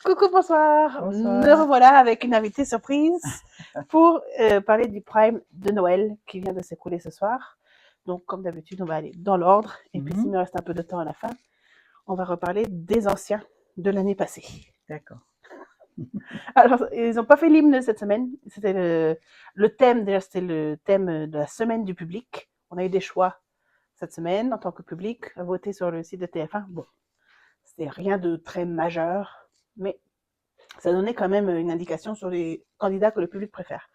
Coucou, bonsoir. Bonsoir. Me revoilà avec une invitée surprise pour parler du Prime de Noël qui vient de s'écouler ce soir. Donc, comme d'habitude, on va aller dans l'ordre. Et puis, s'il me reste un peu de temps à la fin, on va reparler des anciens de l'année passée. D'accord. Alors, ils n'ont pas fait l'hymne cette semaine. C'était le thème, déjà, c'était le thème de la semaine du public. On a eu des choix cette semaine en tant que public à voter sur le site de TF1. Bon, c'était rien de très majeur, mais ça donnait quand même une indication sur les candidats que le public préfère.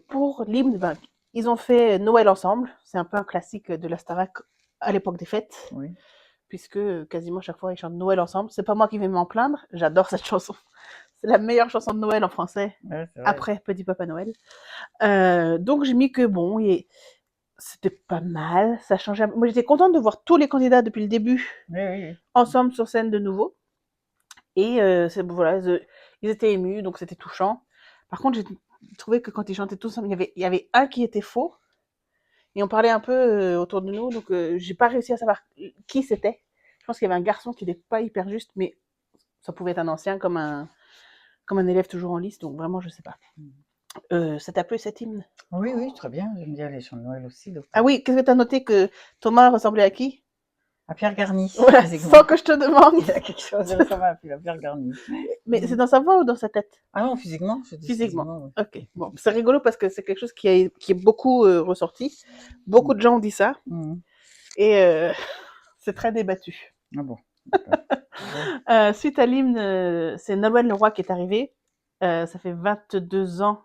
Pour l'hymne, ben, ils ont fait Noël ensemble. C'est un peu un classique de la Starac à l'époque des fêtes, Oui. puisque quasiment chaque fois ils chantent Noël ensemble. C'est pas moi qui vais m'en plaindre, j'adore cette chanson. C'est la meilleure chanson de Noël en français, Ouais, c'est vrai. après Petit Papa Noël. Donc j'ai mis que bon, c'était pas mal, ça changeait. Moi j'étais contente de voir tous les candidats depuis le début Oui. ensemble sur scène de nouveau. Et voilà, ils étaient émus, donc c'était touchant. Par contre, j'ai trouvé que quand ils chantaient tous ensemble, il y avait un qui était faux. Et on parlait un peu autour de nous, donc j'ai pas réussi à savoir qui c'était. Je pense qu'il y avait un garçon qui n'était pas hyper juste, mais ça pouvait être un ancien comme un élève toujours en lice, donc vraiment, je sais pas. Ça t'a plu cet hymne? Oui, très bien. J'aime bien les chants de Noël aussi. Donc. Ah oui, qu'est-ce que tu as noté que Thomas ressemblait à qui? À Pierre Garni. Voilà, sans que je te demande. Il a quelque chose, il ressemble à Pierre Garni. Mais c'est dans sa voix ou dans sa tête? Ah non, physiquement, je dis Physiquement. oui. Ok. Bon, c'est rigolo parce que c'est quelque chose qui est beaucoup ressorti. Beaucoup de gens ont dit ça. Et c'est très débattu. Ah bon. Suite à l'hymne, c'est Nolwenn Leroy qui est arrivée. Ça fait 22 ans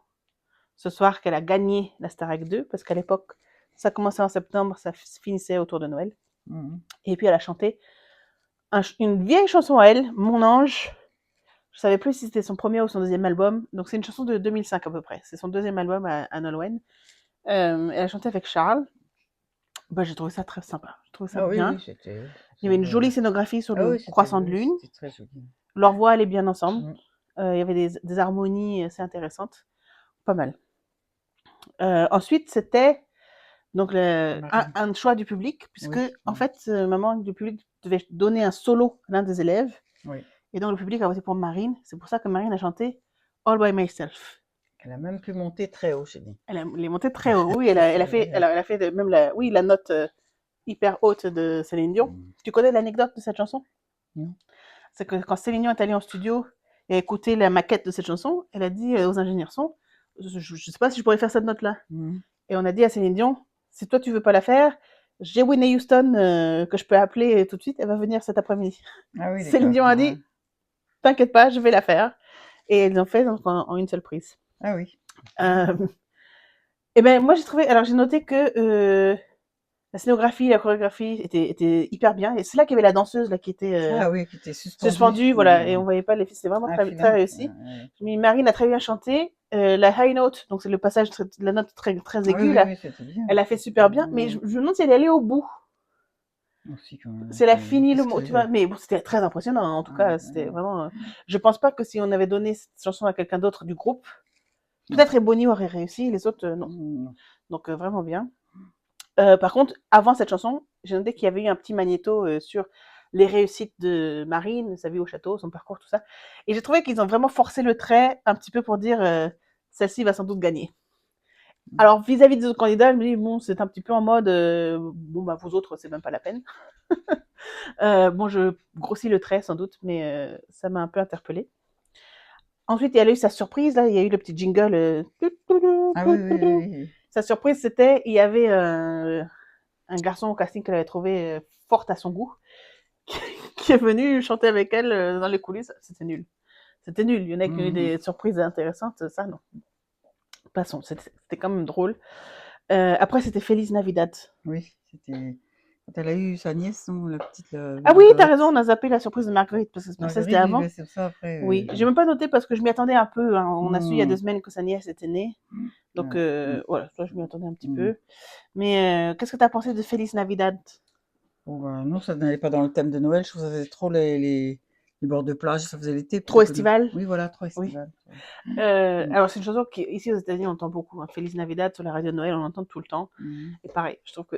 ce soir qu'elle a gagné la Starac 2 parce qu'à l'époque, ça commençait en septembre, ça finissait autour de Noël. Et puis elle a chanté une vieille chanson à elle, Mon Ange. Je savais plus si c'était son premier ou son deuxième album. Donc c'est une chanson de 2005 à peu près. C'est son deuxième album à Nolwenn. Elle a chanté avec Charles. Bah, j'ai trouvé ça très sympa. J'ai trouvé ça bien. Oui, c'était. Il y avait une jolie scénographie sur le croissant de lune. C'était très joli. Leur voix allait bien ensemble. Il y avait des harmonies assez intéressantes. Pas mal. Ensuite, c'était donc un choix du public, puisque en fait, maman du public devait donner un solo à l'un des élèves. Oui. Et donc le public a voté pour Marine. C'est pour ça que Marine a chanté All by Myself. Elle a même pu monter très haut, j'ai dit. Elle est montée très haut, oui. Elle a fait même la note hyper haute de Céline Dion. Tu connais l'anecdote de cette chanson? Non. C'est que quand Céline Dion est allée en studio et a écouté la maquette de cette chanson, elle a dit aux ingénieurs son, je sais pas si je pourrais faire cette note-là. Et on a dit à Céline Dion, si toi tu veux pas la faire, j'ai Whitney Houston que je peux appeler tout de suite, elle va venir cet après-midi. Ah oui, Céline Dion a dit, t'inquiète pas, je vais la faire. Et ils l'ont fait donc, en une seule prise. Ah oui. Et ben moi j'ai trouvé, alors j'ai noté que la scénographie, la chorégraphie était hyper bien. Et c'est là qu'il y avait la danseuse là qui était qui était suspendue, voilà, et on voyait pas les filles. C'était vraiment très réussi. Mais Marine a très bien chanté. La high note, donc c'est le passage de la note très très aiguë là. Elle a fait super bien, mais je me demande si elle est allée au bout. C'est la fini le mot, tu vois. Mais bon, c'était très impressionnant. En tout cas, c'était vraiment. Je pense pas que si on avait donné cette chanson à quelqu'un d'autre du groupe, peut-être Ebony aurait réussi, les autres non. Donc vraiment bien. Par contre, avant cette chanson, j'ai noté qu'il y avait eu un petit magnéto sur les réussites de Marine, sa vie au château, son parcours, tout ça. Et j'ai trouvé qu'ils ont vraiment forcé le trait un petit peu pour dire celle-ci va sans doute gagner. Alors, vis-à-vis des autres candidats, je me dis, bon, c'est un petit peu en mode, bon, bah, vous autres, c'est même pas la peine. Bon, je grossis le trait sans doute, mais ça m'a un peu interpellée. Ensuite, il y a eu sa surprise, là, il y a eu le petit jingle. Sa surprise, c'était, il y avait un garçon au casting qu'elle avait trouvé forte à son goût, qui est venu chanter avec elle dans les coulisses. C'était nul. C'était nul. Il y en a qui ont eu des surprises intéressantes, ça non. Passons, c'était quand même drôle. Après, c'était Feliz Navidad. Oui, c'était quand elle a eu sa nièce, la petite. Ah oui, t'as raison, on a zappé la surprise de Marguerite, parce que ça c'était avant. C'est ça après. Oui, j'ai même pas noté parce que je m'y attendais un peu. Hein. On a su il y a 2 semaines que sa nièce était née. Donc voilà, ça je m'y attendais un petit peu. Mais qu'est-ce que t'as pensé de Feliz Navidad? Non, ça n'allait pas dans le thème de Noël. Je trouve que ça faisait trop les bords de plage, ça faisait l'été. Trop estival. Oui, voilà, trop estival. Oui. Alors c'est une chanson qui, ici aux États-Unis, on entend beaucoup. Hein. Feliz Navidad sur la radio de Noël, on l'entend tout le temps. Et pareil, je trouve que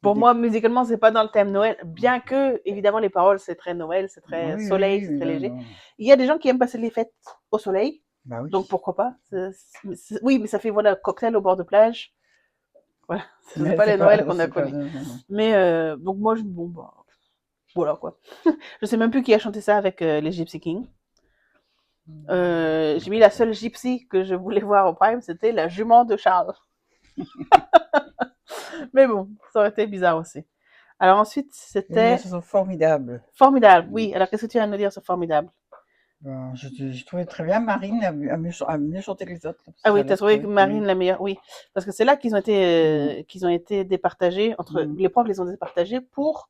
Pour moi, musicalement, c'est pas dans le thème Noël, bien que, évidemment, les paroles, c'est très Noël, c'est très soleil, c'est très léger. Il y a des gens qui aiment passer les fêtes au soleil, donc pourquoi pas. Oui, mais ça fait, voilà, cocktail au bord de plage. Voilà, c'est pas les Noëls qu'on a connus. Mais, donc moi, bon, bah, voilà, quoi. Je sais même plus qui a chanté ça avec les Gypsy Kings. J'ai mis la seule gypsy que je voulais voir au Prime, c'était la jument de Charles. Mais bon, ça aurait été bizarre aussi. Alors ensuite, c'était... Une chanson formidable. Formidable, oui. Alors qu'est-ce que tu viens de nous dire sur formidable? Je trouvais très bien Marine à mieux chanter que les autres. Ah oui, tu as trouvé que Marine la meilleure, oui. Parce que c'est là qu'ils ont été départagés, les profs les ont départagés pour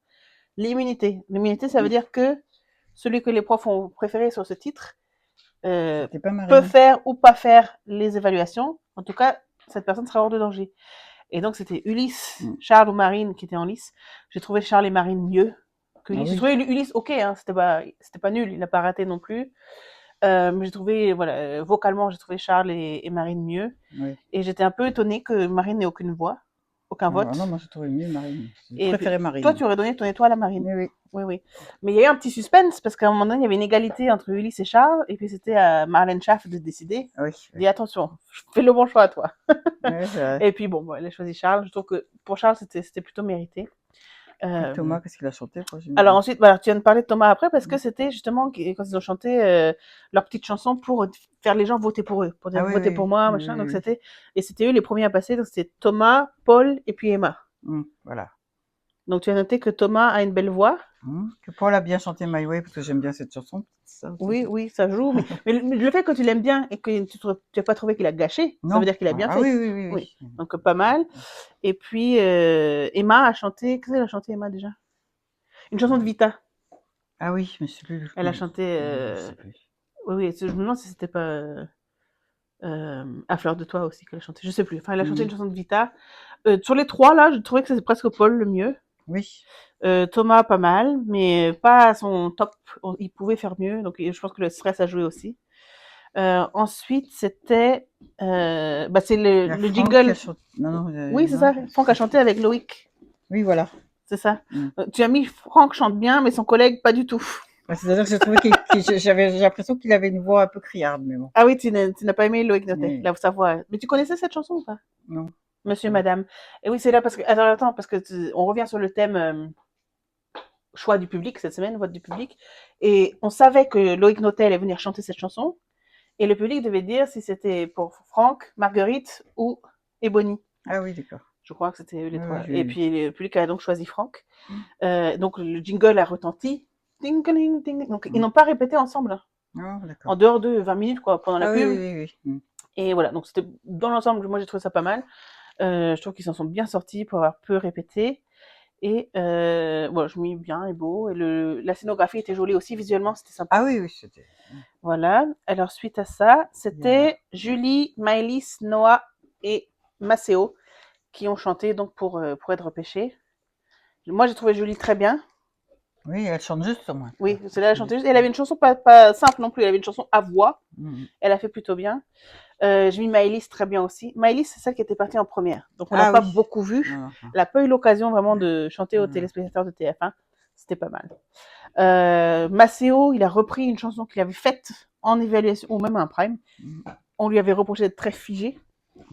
l'immunité. L'immunité, ça veut dire que celui que les profs ont préféré sur ce titre peut faire ou pas faire les évaluations. En tout cas, cette personne sera hors de danger. Et donc, c'était Ulysse, Charles ou Marine qui étaient en lice. J'ai trouvé Charles et Marine mieux que Ulysse. J'ai trouvé Ulysse ok, hein, c'était pas nul, il n'a pas raté non plus. Mais j'ai trouvé, voilà, vocalement, j'ai trouvé Charles et Marine mieux. Oui. Et j'étais un peu étonnée que Marine n'ait aucune voix, aucun vote. Non, moi j'ai trouvé mieux Marine. J'ai préféré Marine. Toi, tu aurais donné ton étoile à Marine. Oui. Mais il y a eu un petit suspense parce qu'à un moment donné, il y avait une égalité entre Ulysse et Charles, et puis c'était à Marlène Schaff de décider. Oui. Dis attention, fais le bon choix à toi. Oui, et puis bon, elle a choisi Charles. Je trouve que pour Charles, c'était plutôt mérité. Thomas, qu'est-ce qu'il a chanté? Alors ensuite, voilà, tu viens de parler de Thomas après parce que c'était justement quand ils ont chanté leur petite chanson pour faire les gens voter pour eux, pour dire votez pour moi, machin. Donc c'était eux les premiers à passer. Donc c'était Thomas, Paul et puis Emma. Voilà. Donc tu as noté que Thomas a une belle voix. Que Paul a bien chanté My Way parce que j'aime bien cette chanson. Oui, ça joue. mais le fait que tu l'aimes bien et que tu n'as pas trouvé qu'il a gâché, ça veut dire qu'il a bien fait. Oui. Donc pas mal. Et puis Emma a chanté. Qu'est-ce qu'elle a chanté, Emma, déjà? Une chanson de Vita. Ah oui, mais c'est plus. Elle a chanté. Oui, je me demande si c'était pas À fleur de toi aussi qu'elle a chanté. Je sais plus. Enfin, elle a chanté une chanson de Vita. Sur les trois là, je trouvais que c'était presque Paul le mieux. Oui. Thomas pas mal, mais pas à son top. Il pouvait faire mieux, donc je pense que le stress a joué aussi. Ensuite, c'était, c'est le jingle. Oui, c'est ça. Franck a chanté avec Loïc. Oui, voilà. C'est ça. Tu as mis Franck chante bien, mais son collègue pas du tout. C'est-à-dire que j'ai trouvé j'avais l'impression qu'il avait une voix un peu criarde, mais bon. Ah oui, tu n'as pas aimé Loïc Notet, sa voix. Mais tu connaissais cette chanson ou pas? Non. Monsieur, Madame. Et oui, c'est là parce que attends, parce que on revient sur le thème choix du public cette semaine, vote du public, et on savait que Loïc Notet allait venir chanter cette chanson, et le public devait dire si c'était pour Franck, Marguerite ou Ebony. Ah oui, d'accord. Je crois que c'était les trois. Et puis le public a donc choisi Franck. Donc le jingle a retenti. Ding, ding, ding. Donc ils n'ont pas répété ensemble. En dehors de 20 minutes, quoi, pendant la pub. Oui. Et voilà, donc c'était dans l'ensemble, moi j'ai trouvé ça pas mal. Je trouve qu'ils s'en sont bien sortis pour avoir peu répété. Et voilà, je m'y bien et beau. Et la scénographie était jolie aussi, visuellement, c'était sympa. Ah oui, c'était. Voilà. Alors, suite à ça, c'était Julie, Maëlys, Noah et Maceo qui ont chanté donc pour être repêchés. Moi, j'ai trouvé Julie très bien. Oui, elle chante juste, au moins. Oui, c'est là, elle chantait juste. Elle avait une chanson pas simple non plus, elle avait une chanson à voix. Elle a fait plutôt bien. J'ai mis Maëlys très bien aussi. Maëlys, c'est celle qui était partie en première. Donc, on l'a pas beaucoup vue. Elle n'a pas eu l'occasion vraiment de chanter aux téléspectateurs de TF1. C'était pas mal. Maceo, il a repris une chanson qu'il avait faite en évaluation, ou même un prime. On lui avait reproché d'être très figé.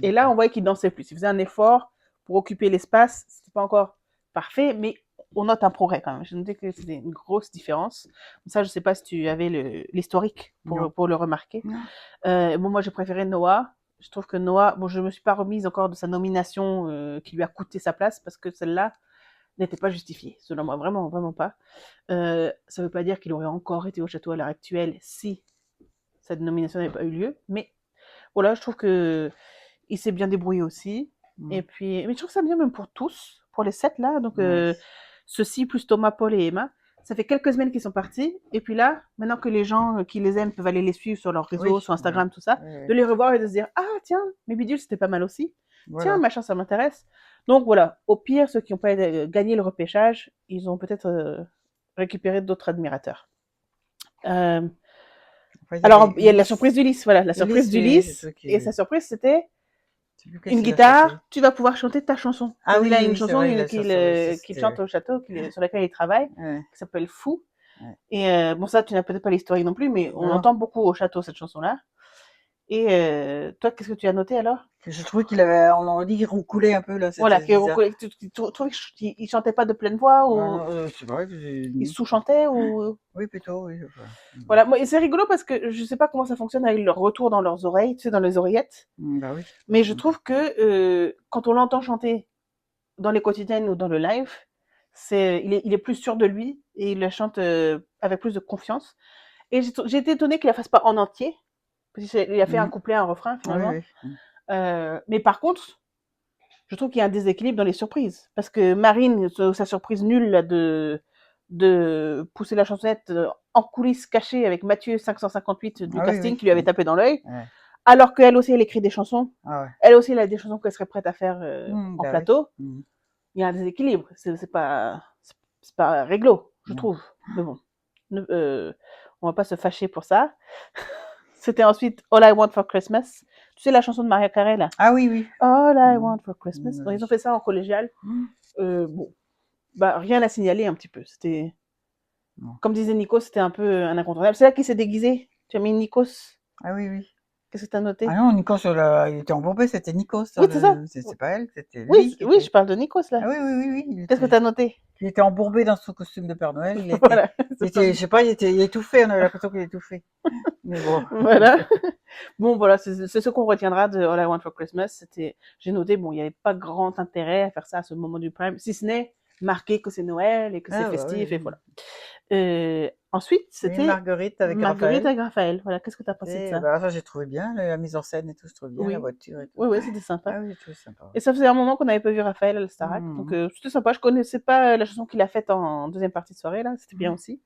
Et là, on voyait qu'il dansait plus. Il faisait un effort pour occuper l'espace. C'était pas encore parfait, mais on note un progrès quand même. J'ai noté que c'était une grosse différence. Ça, je sais pas si tu avais l'historique pour le remarquer. Moi, j'ai préféré Noah. Je trouve que Noah, je me suis pas remise encore de sa nomination qui lui a coûté sa place parce que celle-là n'était pas justifiée, selon moi, vraiment, vraiment pas. Ça veut pas dire qu'il aurait encore été au château à l'heure actuelle si cette nomination n'avait pas eu lieu, mais voilà, je trouve que il s'est bien débrouillé aussi. Et puis, mais je trouve ça bien même pour tous, pour les 7 là. Donc, ceux-ci plus Thomas, Paul et Emma. Ça fait quelques semaines qu'ils sont partis. Et puis là, maintenant que les gens qui les aiment peuvent aller les suivre sur leurs réseaux, sur Instagram, tout ça, de les revoir et de se dire ah tiens, mes bidules c'était pas mal aussi. Tiens, machin, ça m'intéresse. Donc voilà, au pire, ceux qui n'ont pas gagné le repêchage, ils ont peut-être récupéré d'autres admirateurs. Alors, il y a la surprise d'Ulysse, voilà, la surprise d'Ulysse. Et sa surprise, c'était une guitare, tu vas pouvoir chanter ta chanson. Ah oui, il a une oui, chanson vrai, qu'il chante au château, sur laquelle il travaille, qui s'appelle Fou. Ouais. Et bon, ça, tu n'as peut-être pas l'historique non plus, mais on l'entend beaucoup au château, cette chanson-là. Et toi, qu'est-ce que tu as noté alors? Je trouvais qu'il avait, on en dit, roucoulé un peu là. Voilà, tu trouvais qu'il chantait pas de pleine voix ou c'est vrai que il sous-chantait ou... Oui, plutôt, oui. Voilà, moi, et c'est rigolo parce que je sais pas comment ça fonctionne avec leur retour dans leurs oreilles, tu sais, dans les oreillettes. Bah oui. Mais je trouve que quand on l'entend chanter dans les quotidiennes ou dans le live, il est plus sûr de lui et il le chante avec plus de confiance. Et j'ai été étonnée qu'il la fasse pas en entier, parce qu'il a fait un couplet, un refrain finalement. Oui. Mais par contre, je trouve qu'il y a un déséquilibre dans les surprises, parce que Marine, sa surprise nulle là, de pousser la chansonnette en coulisses cachées avec Mathieu 558 du casting qui lui avait tapé dans l'œil, alors qu'elle aussi elle écrit des chansons. Elle aussi elle a des chansons qu'elle serait prête à faire en plateau. Il y a un déséquilibre, c'est pas réglo, je trouve. Mais bon, on va pas se fâcher pour ça. C'était ensuite All I Want for Christmas. Tu sais la chanson de Maria Carey là? Ah oui. All I Want for Christmas. Donc, ils ont fait ça en collégial. Bon, bah rien à signaler un petit peu. C'était, comme disait Nikos, c'était un peu un incontournable. C'est là qu'il s'est déguisé. Tu as mis Nikos. Ah oui. Qu'est-ce que tu as noté? Ah non, Nikos, il était embourbé, c'était Nikos. Oui, c'est ça. C'est pas elle, c'était lui. Oui, je parle de Nikos là. Ah oui. Qu'est-ce que tu as noté? Il était embourbé dans son costume de Père Noël. Voilà. Je sais pas, il était étouffé. On avait l'impression qu'il étouffait. Mais bon. Voilà. Bon, voilà, c'est ce qu'on retiendra de All I Want for Christmas. J'ai noté, bon, il n'y avait pas grand intérêt à faire ça à ce moment du prime, si ce n'est marquer que c'est Noël et que c'est festif, et voilà. Ensuite, c'était Marguerite avec Raphaël. Voilà, qu'est-ce que tu as pensé de ça? Ça, j'ai trouvé bien, la mise en scène et tout, je trouve bien, la voiture et tout. Oui, c'était sympa. Ah oui, tout sympa. Et ça faisait un moment qu'on n'avait pas vu Raphaël à la Starac, donc c'était sympa. Je connaissais pas la chanson qu'il a faite en deuxième partie de soirée, là, c'était bien aussi.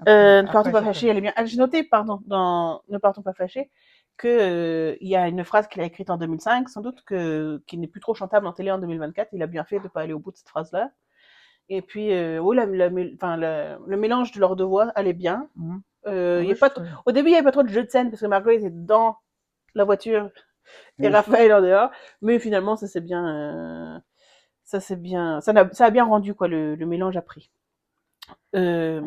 Ne partons pas fâchés, elle est bien. J'ai noté, pardon, dans Ne partons pas fâchés, il y a une phrase qu'il a écrite en 2005, sans doute, qui n'est plus trop chantable en télé en 2024. Il a bien fait de ne pas aller au bout de cette phrase-là. Et puis, oui, le mélange de leurs deux voix allait bien. Au début, il n'y avait pas trop de jeu de scène, parce que Margot était dans la voiture et Raphaël en dehors. Mais finalement, ça a bien rendu, quoi, le mélange a pris. Après,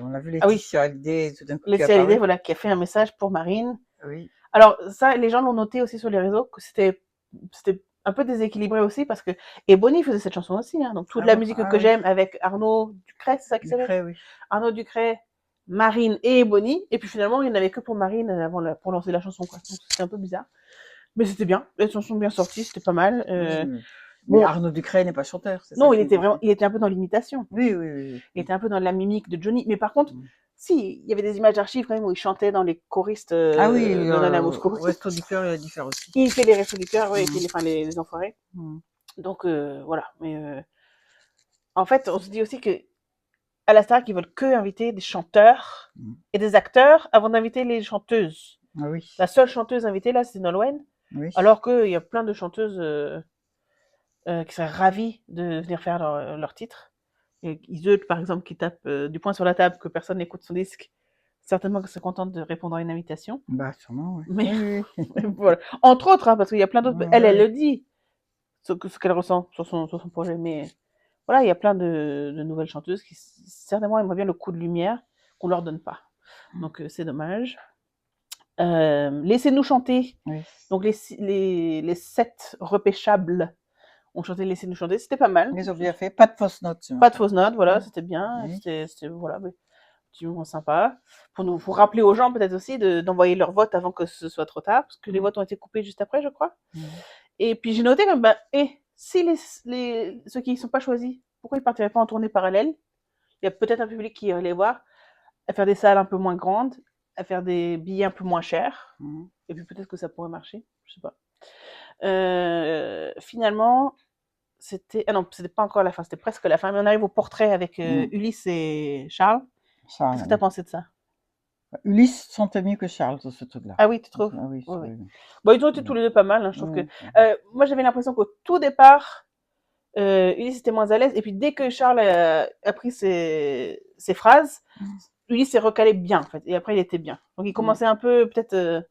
on a vu Laetitia Hallyday tout d'un coup. Laetitia Hallyday, voilà, qui a fait un message pour Marine. Oui. Alors, ça, les gens l'ont noté aussi sur les réseaux, que c'était un peu déséquilibré aussi, parce que... Et Bonnie faisait cette chanson aussi, hein, donc toute la musique que j'aime avec Arnaud Ducret, c'est ça qui s'appelle? Oui. Arnaud Ducret, Marine et Bonnie, et puis finalement, il n'y en avait que pour Marine pour lancer la chanson, quoi. Donc c'était un peu bizarre. Mais c'était bien, les chansons bien sorties, c'était pas mal. Mais Arnaud Ducret n'est pas chanteur, c'est ça? Non, il était un peu dans l'imitation. Oui. Il était un peu dans la mimique de Johnny, mais par contre... Si, il y avait des images d'archives quand même où il chantait dans les choristes de Nana Moscow. Resto du cœur, il a dû faire aussi. Il fait les Restos du cœur, et puis les enfoirés. Donc voilà. Mais en fait, on se dit aussi que à la Starac, ils veulent que inviter des chanteurs et des acteurs avant d'inviter les chanteuses. Ah oui. La seule chanteuse invitée là, c'est Nolwenn. Oui. Alors qu'il y a plein de chanteuses qui seraient ravies de venir faire leur titre. Et Iseult, par exemple, qui tape du poing sur la table, que personne n'écoute son disque, certainement que c'est contente de répondre à une invitation. Bah, sûrement, oui. Mais voilà. Entre autres, hein, parce qu'il y a plein d'autres. Elle le dit, ce qu'elle ressent sur son projet. Mais voilà, il y a plein de nouvelles chanteuses qui certainement aimeraient bien le coup de lumière qu'on leur donne pas. Donc c'est dommage. Laissez-nous chanter. Oui. Donc les 7 repêchables ont chanté Laissez-nous chanter, c'était pas mal. Ils ont bien fait, pas de fausses notes. Pas de fausses notes, voilà, c'était bien. Oui. C'était voilà, petit moment sympa. Pour rappeler aux gens peut-être aussi d'envoyer leur vote avant que ce soit trop tard, parce que les votes ont été coupés juste après, je crois. Et puis j'ai noté comme, si ceux qui ne sont pas choisis, pourquoi ils ne partiraient pas en tournée parallèle? Il y a peut-être un public qui irait les voir, à faire des salles un peu moins grandes, à faire des billets un peu moins chers, et puis peut-être que ça pourrait marcher, je sais pas. Finalement, c'était pas encore la fin, c'était presque la fin, mais on arrive au portrait avec Ulysse et Charles. Qu'est-ce que tu as pensé de ça? Ulysse chantait mieux que Charles sur ce truc-là. Ah oui, tu trouves? Ah oui. Bon, ils ont été tous les deux pas mal, hein, je trouve que... moi, j'avais l'impression qu'au tout départ, Ulysse était moins à l'aise, et puis dès que Charles a pris ses phrases, Ulysse s'est recalé bien, en fait, et après, il était bien. Donc, il commençait un peu, peut-être,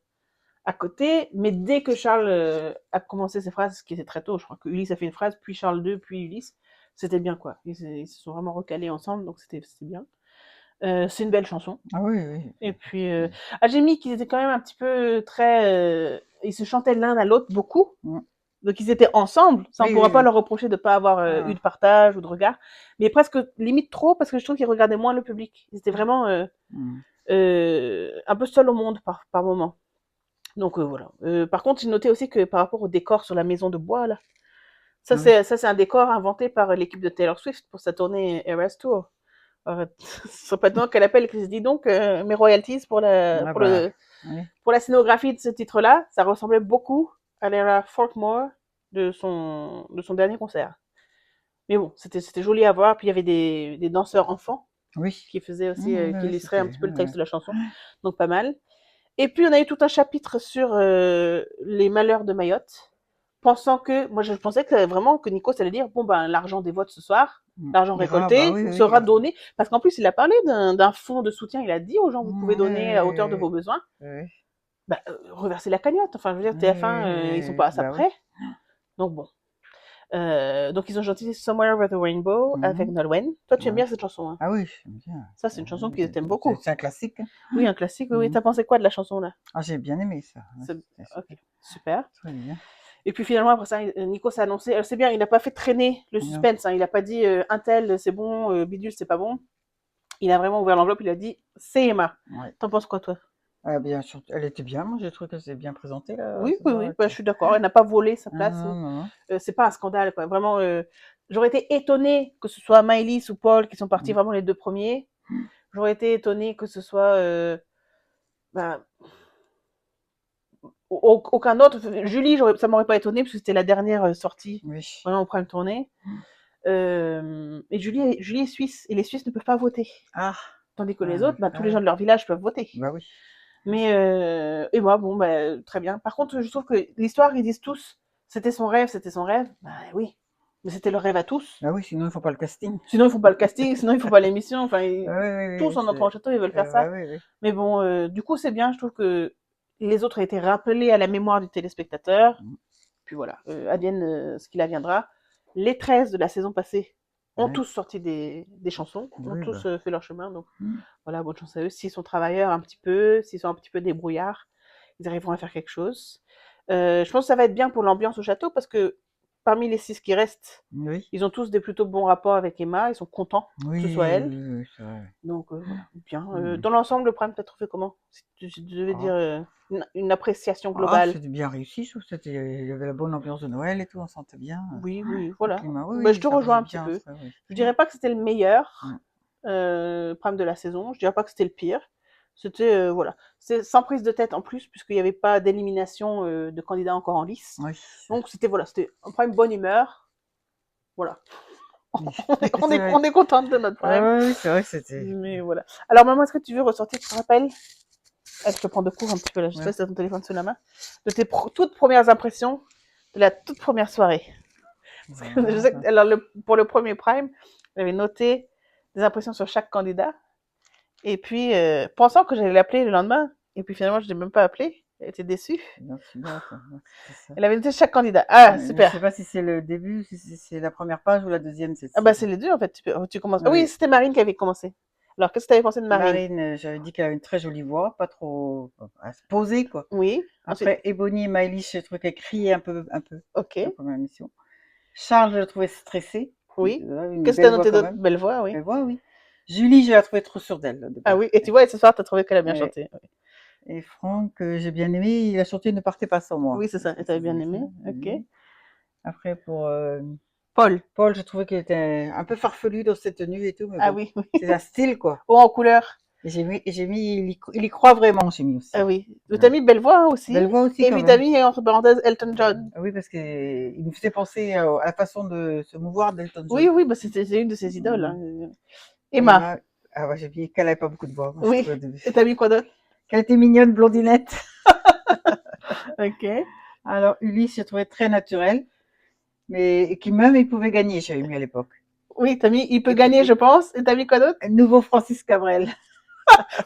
à côté, mais dès que Charles a commencé ses phrases, ce qui était très tôt, je crois que Ulysse a fait une phrase, puis Charles II, puis Ulysse, c'était bien quoi. Ils se sont vraiment recalés ensemble, donc c'était bien. C'est une belle chanson. Ah oui, oui. Et puis, j'ai mis qu'ils étaient quand même un petit peu très... ils se chantaient l'un à l'autre beaucoup. Donc ils étaient ensemble, ça on pourra pas leur reprocher de pas avoir eu de partage ou de regard, mais presque limite trop parce que je trouve qu'ils regardaient moins le public. Ils étaient vraiment un peu seuls au monde par moment. Donc voilà. Par contre, j'ai noté aussi que par rapport au décor sur la maison de bois là, ça c'est un décor inventé par l'équipe de Taylor Swift pour sa tournée Eras Tour. Ce serait pas étonnant qu'elle appelle et qu'elle se dit donc mes royalties pour la scénographie de ce titre-là, ça ressemblait beaucoup à l'era Folkmore de son dernier concert. Mais bon, c'était joli à voir. Puis il y avait des danseurs enfants qui faisaient aussi, qui illustraient un petit peu le texte de la chanson. Donc pas mal. Et puis on a eu tout un chapitre sur les malheurs de Mayotte, pensant que, moi je pensais que vraiment que Nikos allait dire, bon ben l'argent des votes ce soir, l'argent récolté sera donné, parce qu'en plus il a parlé d'un fonds de soutien, il a dit aux gens, vous pouvez donner à hauteur de vos besoins. Bah, reverser la cagnotte, enfin je veux dire, TF1, ils sont pas à ça près. Donc bon. Donc ils ont chanté Somewhere Over the Rainbow avec Nolwenn. Toi tu aimes bien cette chanson, hein? Ah oui, j'aime bien. Ça c'est une chanson qu'ils aiment beaucoup. C'est un classique. Oui, un classique, oui. T'as pensé quoi de la chanson là? Ah, j'ai bien aimé ça. Ok, super. Très bien. Et puis finalement, après ça, Nico s'est annoncé. C'est bien, il n'a pas fait traîner le suspense. Hein, il n'a pas dit un tel c'est bon, bidule c'est pas bon. Il a vraiment ouvert l'enveloppe, il a dit c'est Emma. T'en penses quoi, toi? Bien sûr, elle était bien. Moi, j'ai trouvé que c'est bien présenté là. Oui, bah, je suis d'accord. Elle n'a pas volé sa place. C'est pas un scandale, quoi. Vraiment, j'aurais été étonnée que ce soit Maëlys ou Paul qui sont partis vraiment les deux premiers. J'aurais été étonnée que ce soit aucun autre. Julie, ça m'aurait pas étonné parce que c'était la dernière sortie vraiment au prime tournée. Et Julie est suisse et les Suisses ne peuvent pas voter. Tandis que les autres, tous les gens de leur village peuvent voter. Bah oui. Mais et moi, bon, très bien. Par contre, je trouve que l'histoire, ils disent tous, c'était son rêve. Bah oui, mais c'était leur rêve à tous. Ah oui, sinon il faut pas le casting. Sinon il faut pas le casting, sinon il faut pas l'émission. Enfin, tous en entrant au château, ils veulent faire ça. Mais bon, du coup, c'est bien. Je trouve que les autres ont été rappelés à la mémoire du téléspectateur. Puis voilà, advienne ce qu'il adviendra. Les 13 de la saison passée ont tous sorti des chansons, ont tous fait leur chemin. Donc voilà, bonne chance à eux. S'ils sont travailleurs un petit peu, s'ils sont un petit peu débrouillards, ils arriveront à faire quelque chose. Je pense que ça va être bien pour l'ambiance au château parce que parmi les 6 qui restent, ils ont tous des plutôt bons rapports avec Emma, ils sont contents que ce soit elle. Oui, c'est vrai. Donc voilà, bien. Dans l'ensemble, le prime, t'as trouvé comment? Si tu devais dire une appréciation globale. C'était bien réussi, je trouve que il y avait la bonne ambiance de Noël et tout, on sentait bien. Oui, voilà. Je te rejoins un petit peu. Je dirais pas que c'était le meilleur prime de la saison, je dirais pas que c'était le pire. C'était, voilà, c'est sans prise de tête en plus, puisqu'il n'y avait pas d'élimination de candidats encore en lice. Donc c'était un prime bonne humeur. Voilà. on est contente de notre prime. Oui, c'est vrai que c'était. Mais voilà. Alors maman, est-ce que tu veux ressortir, tu te rappelles? Je te prends de court un petit peu là, je sais pas si t'as ton téléphone sous la main. De tes toutes premières impressions de la toute première soirée. Je sais que, alors pour le premier prime, j'avais noté des impressions sur chaque candidat. Et puis, pensant que j'allais l'appeler le lendemain, et puis finalement, je ne l'ai même pas appelé. Elle était déçue. Elle avait noté chaque candidat. Ah, super. Je ne sais pas si c'est le début, si c'est la première page ou la deuxième. C'est les deux en fait. Tu commences. Oui, c'était Marine qui avait commencé. Alors, qu'est-ce que tu avais pensé de Marine? Marine, j'avais dit qu'elle avait une très jolie voix, pas trop à se poser, quoi. Oui. Après, Ebony et Maëlys, j'ai trouvé qu'elle criait un peu. Ok. La première émission. Charles, je le trouvais stressé. Oui. Qu'est-ce que tu as noté d'autre? Belle voix, oui. Belle voix, oui. Julie, je la trouvais trop sûre d'elle. Ah oui, et tu vois, ce soir, tu as trouvé qu'elle a bien chanté. Et Franck, j'ai bien aimé, il a chanté Ne partez pas sans moi. Oui, c'est ça, et tu avais bien aimé. Ok. Après, pour Paul, je trouvais qu'il était un peu farfelu dans ses tenues et tout. Mais ah oui. C'est un style, quoi. Oh, en couleur. Et j'ai mis, il y croit vraiment, j'ai mis aussi. Ah oui. T'as mis belle voix aussi. Belle voix aussi. Et puis t'as mis, entre parenthèses, Elton John. Oui, parce qu'il me faisait penser à la façon de se mouvoir d'Elton John. Oui, c'est une de ses idoles. Hein. Emma. Ah ouais, j'ai dit qu'elle n'avait pas beaucoup de voix. Oui. Et t'as mis quoi d'autre? Qu'elle était mignonne, blondinette. Ok. Alors, Ulysse, j'ai trouvé très naturel. Mais qui même, il pouvait gagner, j'avais mis à l'époque. Oui, t'as mis, il peut gagner, je pense. Et t'as mis quoi d'autre? Nouveau Francis Cabrel.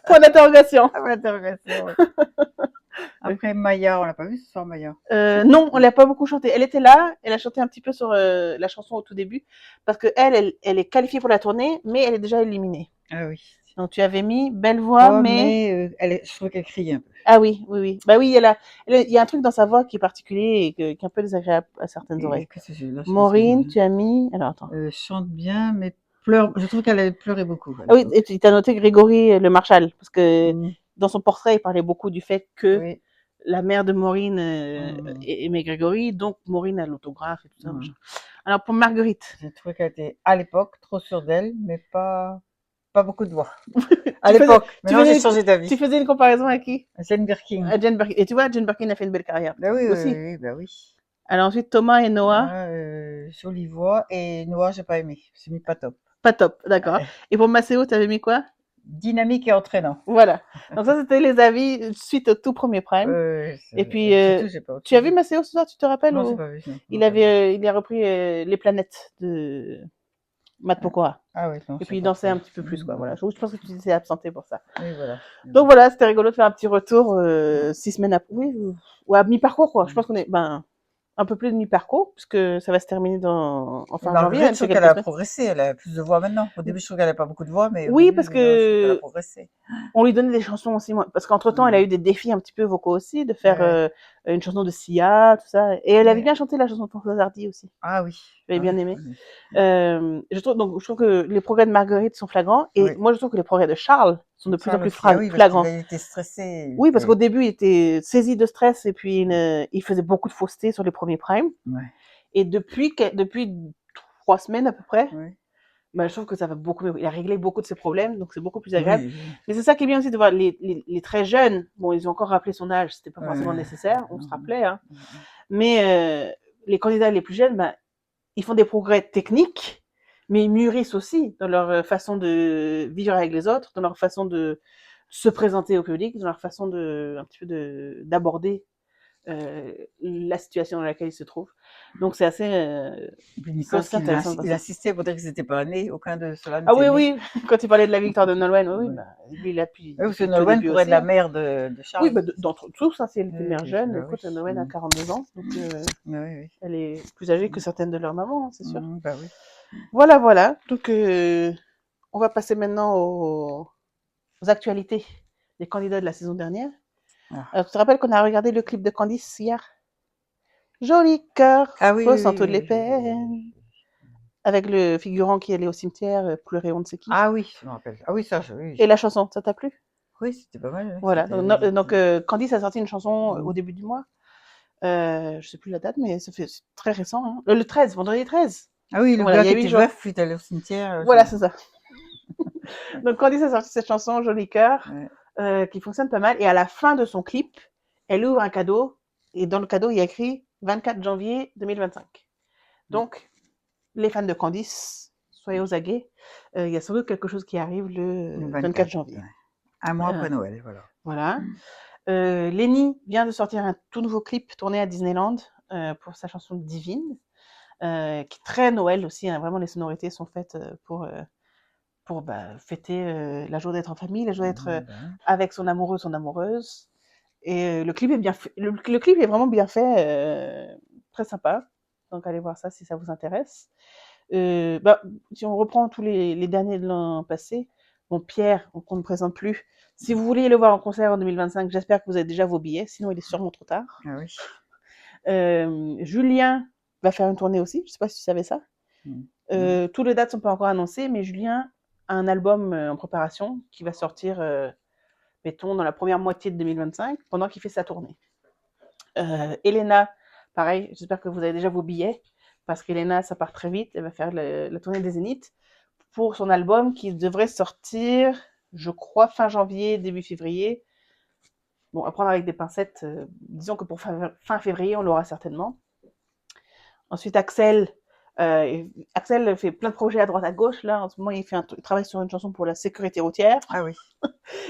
Point d'interrogation. Point d'interrogation, ouais. Après Maya, on l'a pas vu ce soir, Maya? Non, on l'a pas beaucoup chanté. Elle était là, elle a chanté un petit peu sur la chanson au tout début, parce que elle est qualifiée pour la tournée, mais elle est déjà éliminée. Ah oui. Donc tu avais mis belle voix, mais je trouve qu'elle crie un peu. Ah oui, oui, oui. Bah oui, il y a un truc dans sa voix qui est particulier et qui est un peu désagréable à certaines oreilles. Maureen, tu as mis... Alors attends. Chante bien, mais pleure. Je trouve qu'elle a pleuré beaucoup. Ah oui, et tu as noté Grégory le Marshall, parce que dans son portrait, il parlait beaucoup du fait que la mère de Maureen aimait Grégory, donc Maureen a l'autographe et tout ça. Alors pour Marguerite. J'ai trouvé qu'elle était à l'époque trop sûre d'elle, mais pas beaucoup de voix. À l'époque. Maintenant, j'ai changé d'avis. Tu faisais une comparaison à qui? À Jane Birkin. À Jane Birkin. Et tu vois, Jane Birkin a fait une belle carrière. Bah oui, aussi. Oui, bah oui. Alors ensuite, Thomas et Noah. Jolie voix. Et Noah, j'ai pas aimé. J'ai mis pas top. Pas top, d'accord. Et pour Maceo, tu avais mis quoi? Dynamique et entraînant. Voilà. Donc ça, c'était les avis suite au tout premier Prime. Et puis, tu as vu Maceo ce soir, tu te rappelles? Non, j'ai pas vu. Il a repris Les Planètes de Matt Pokora. Ah oui, non. Et puis il dansait un petit peu plus, quoi. Voilà. Je pense que tu t'es absenté pour ça. Oui, voilà. Donc voilà, c'était rigolo de faire un petit retour 6 semaines après, ou à mi-parcours, quoi. Je pense qu'on est un peu plus de mi-parcours, puisque ça va se terminer en fin janvier. Je trouve qu'elle a progressé, elle a plus de voix maintenant. Au début, je trouve qu'elle n'avait pas beaucoup de voix, mais oui, parce que elle a progressé. On lui donnait des chansons aussi, parce qu'entre-temps, elle a eu des défis un petit peu vocaux aussi, de faire une chanson de Sia, tout ça. Et elle avait bien chanté la chanson de Françoise Hardy aussi. Ah oui. J'avais bien aimé. Je trouve que les progrès de Marguerite sont flagrants, et moi, je trouve que les progrès de Charles sont de plus en plus flagrants. Il était stressé. Oui, parce qu'au début, il était saisi de stress, et puis il faisait beaucoup de fausseté sur les premiers primes. Et depuis 3 semaines à peu près, je trouve que ça va beaucoup mieux. Il a réglé beaucoup de ses problèmes, donc c'est beaucoup plus agréable. Mais c'est ça qui est bien aussi de voir les très jeunes. Bon, ils ont encore rappelé son âge, c'était pas forcément nécessaire, on se rappelait. Hein. Mais les candidats les plus jeunes, ils font des progrès techniques, mais ils mûrissent aussi dans leur façon de vivre avec les autres, dans leur façon de se présenter au public, dans leur façon un petit peu d'aborder la situation dans laquelle ils se trouvent. Donc c'est assez intéressant. Il insistait pour dire qu'ils n'étaient pas nés, aucun de cela n'était né. Ah oui, quand il parlait de la victoire de Nolwenn, lui il appuie. Parce que Nolwenn pourrait être la mère de Charles. Oui, d'entre tous, c'est une mère jeune. Écoute, Nolwenn a 42 ans, donc elle est plus âgée que certaines de leurs mamans, c'est sûr. Voilà. Donc on va passer maintenant aux actualités des candidats de la saison dernière. Alors, tu te rappelles qu'on a regardé le clip de Candice hier? Joli cœur, ressent toutes les peines. Avec le figurant qui allait au cimetière pleurer on ne sait qui. Ah oui, je me rappelle. Ah oui, ça, oui. Et la chanson, ça t'a plu? Oui, c'était pas mal. Voilà, donc Candice a sorti une chanson au début du mois. Je sais plus la date, mais c'est très récent. Hein. Le 13, vendredi 13. Ah oui, le gars qui était veuf, il est allé au cimetière. Voilà, c'est ça. Donc Candice a sorti cette chanson, Joli cœur. Qui fonctionne pas mal. Et à la fin de son clip, elle ouvre un cadeau. Et dans le cadeau, il y a écrit 24 janvier 2025. Donc, les fans de Candice, soyez aux aguets. Il y a sans doute quelque chose qui arrive le 24 janvier. Un mois après Noël, voilà. Lenny vient de sortir un tout nouveau clip tourné à Disneyland pour sa chanson Divine, qui est très Noël aussi. Hein, vraiment, les sonorités sont faites pour fêter la joie d'être en famille, la joie d'être avec son amoureux, son amoureuse. Et le clip est bien fait. Le clip est vraiment bien fait, très sympa. Donc allez voir ça si ça vous intéresse. Si on reprend tous les derniers de l'an passé, bon Pierre, qu'on ne présente plus. Si vous voulez le voir en concert en 2025, j'espère que vous avez déjà vos billets, sinon il est sûrement trop tard. Ah oui. Julien va faire une tournée aussi, je ne sais pas si tu savais ça. Toutes les dates ne sont pas encore annoncées, mais Julien a un album en préparation qui va sortir, mettons, dans la première moitié de 2025, pendant qu'il fait sa tournée. Elena, pareil, j'espère que vous avez déjà vos billets, parce qu'Elena, ça part très vite, elle va faire la tournée des Zéniths pour son album qui devrait sortir, je crois, fin janvier, début février. Bon, à prendre avec des pincettes, disons que pour fin février, on l'aura certainement. Ensuite, Axel fait plein de projets à droite à gauche. Là, en ce moment, il travaille sur une chanson pour la sécurité routière. Ah oui.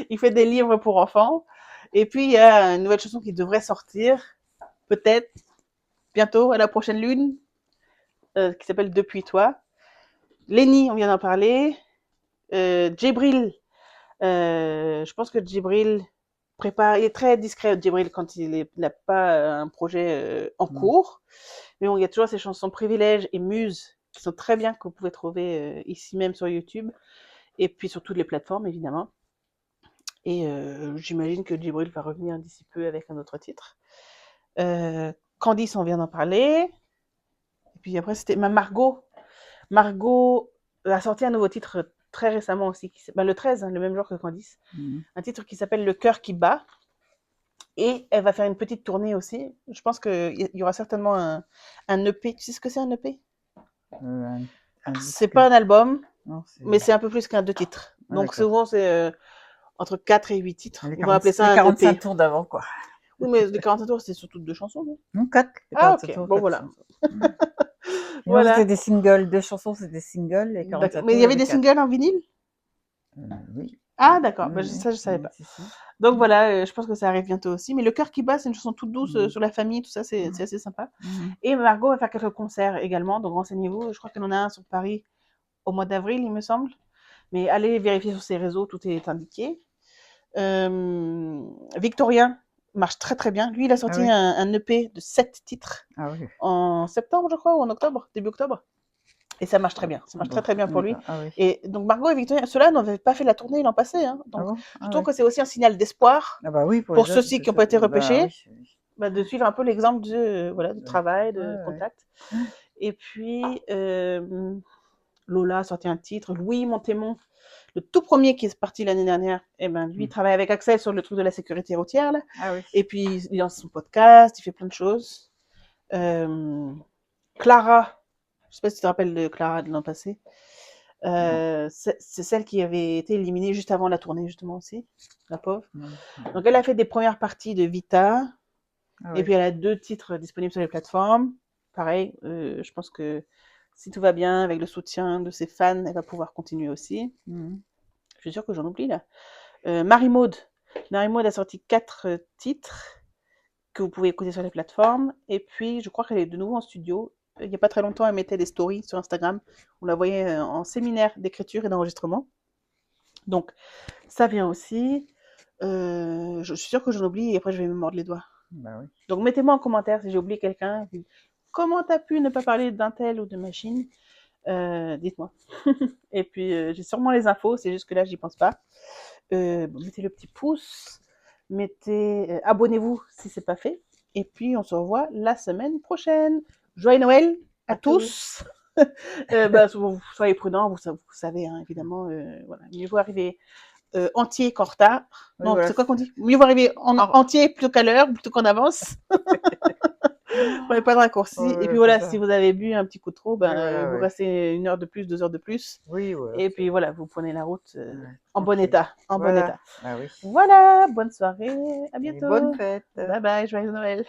Il fait des livres pour enfants. Et puis, il y a une nouvelle chanson qui devrait sortir, peut-être, bientôt, à la prochaine lune, qui s'appelle Depuis toi. Lenny, on vient d'en parler. Djibril, je pense que Djibril il est très discret, Djibril, quand il n'a pas un projet en cours. Mais bon, il y a toujours ces chansons Privilèges et Muse qui sont très bien, que vous pouvez trouver ici même sur YouTube. Et puis sur toutes les plateformes, évidemment. Et j'imagine que Djibril va revenir d'ici peu avec un autre titre. Candice, on vient d'en parler. Et puis après, c'était Margot. Margot a sorti un nouveau titre très récemment aussi, le 13, le même jour que Candice. Un titre qui s'appelle Le cœur qui bat. Et elle va faire une petite tournée aussi. Je pense qu'il y aura certainement un EP. Tu sais ce que c'est un EP? C'est pas un album, non, mais c'est un peu plus qu'un 2 titres. Ah, donc souvent, c'est entre 4 et 8 titres. On va appeler ça un 45 EP. Tours d'avant, quoi. Oui, mais les 45 tours, c'est surtout 2 chansons, non? Non, 4. Ah, ok. Bon, voilà. Voilà. C'était des singles. 2 chansons, c'était des singles. Et 45 tours, mais il y avait des singles en vinyle? Oui. Ah, d'accord. Oui, ça, je savais pas. Si. Donc voilà, je pense que ça arrive bientôt aussi. Mais Le cœur qui bat, c'est une chanson toute douce sur la famille, tout ça, c'est assez sympa. Et Margot va faire quelques concerts également, donc renseignez-vous. Je crois qu'elle en a un sur Paris au mois d'avril, il me semble. Mais allez vérifier sur ses réseaux, tout est indiqué. Victorien marche très très bien. Lui, il a sorti un EP de 7 titres en septembre, je crois, ou en octobre, début octobre. Et ça marche très bien. Ça marche très très bien pour lui. Et donc Margot et Victorien, ceux-là n'avaient pas fait la tournée l'an passé. Hein. Donc je trouve que c'est aussi un signal d'espoir pour ceux-ci qui n'ont pas été repêchés, de suivre un peu l'exemple de travail, de contact. Et puis Lola a sorti un titre. Louis Montémont, le tout premier qui est parti l'année dernière, lui travaille avec Axel sur le truc de la sécurité routière. Là. Et puis il lance son podcast, il fait plein de choses. Clara, je ne sais pas si tu te rappelles de Clara de l'an passé. C'est celle qui avait été éliminée juste avant la tournée, justement, aussi, la pauvre. Donc, elle a fait des premières parties de Vita. Et puis, elle a 2 titres disponibles sur les plateformes. Pareil, je pense que si tout va bien, avec le soutien de ses fans, elle va pouvoir continuer aussi. Je suis sûre que j'en oublie, là. Marie-Maude. Marie-Maude a sorti 4 titres que vous pouvez écouter sur les plateformes. Et puis, je crois qu'elle est de nouveau en studio. Il n'y a pas très longtemps, elle mettait des stories sur Instagram. On la voyait en séminaire d'écriture et d'enregistrement. Donc, ça vient aussi. Je suis sûre que j'en oublie et après, je vais me mordre les doigts. Donc, mettez-moi en commentaire si j'ai oublié quelqu'un. Comment tu as pu ne pas parler d'un tel ou de machine? Dites-moi. Et puis, j'ai sûrement les infos, c'est juste que là, j'y pense pas. Mettez le petit pouce. Abonnez-vous si c'est pas fait. Et puis, on se revoit la semaine prochaine. Joyeux Noël à tous. Soyez prudents, vous savez, hein, évidemment. Voilà. Mieux vaut arriver entier qu'en retard. Oui, non, voilà, c'est quoi qu'on dit? Mieux vaut arriver entier plutôt qu'à l'heure, plutôt qu'en avance. Prenez pas de raccourci. Et puis voilà, si vous avez bu un petit coup trop, vous restez 1 heure de plus, 2 heures de plus. Oui, et puis voilà, vous prenez la route en bon état. En bon état. Voilà, bonne soirée, à bientôt. Et bonne fête. Bye bye, joyeux Noël.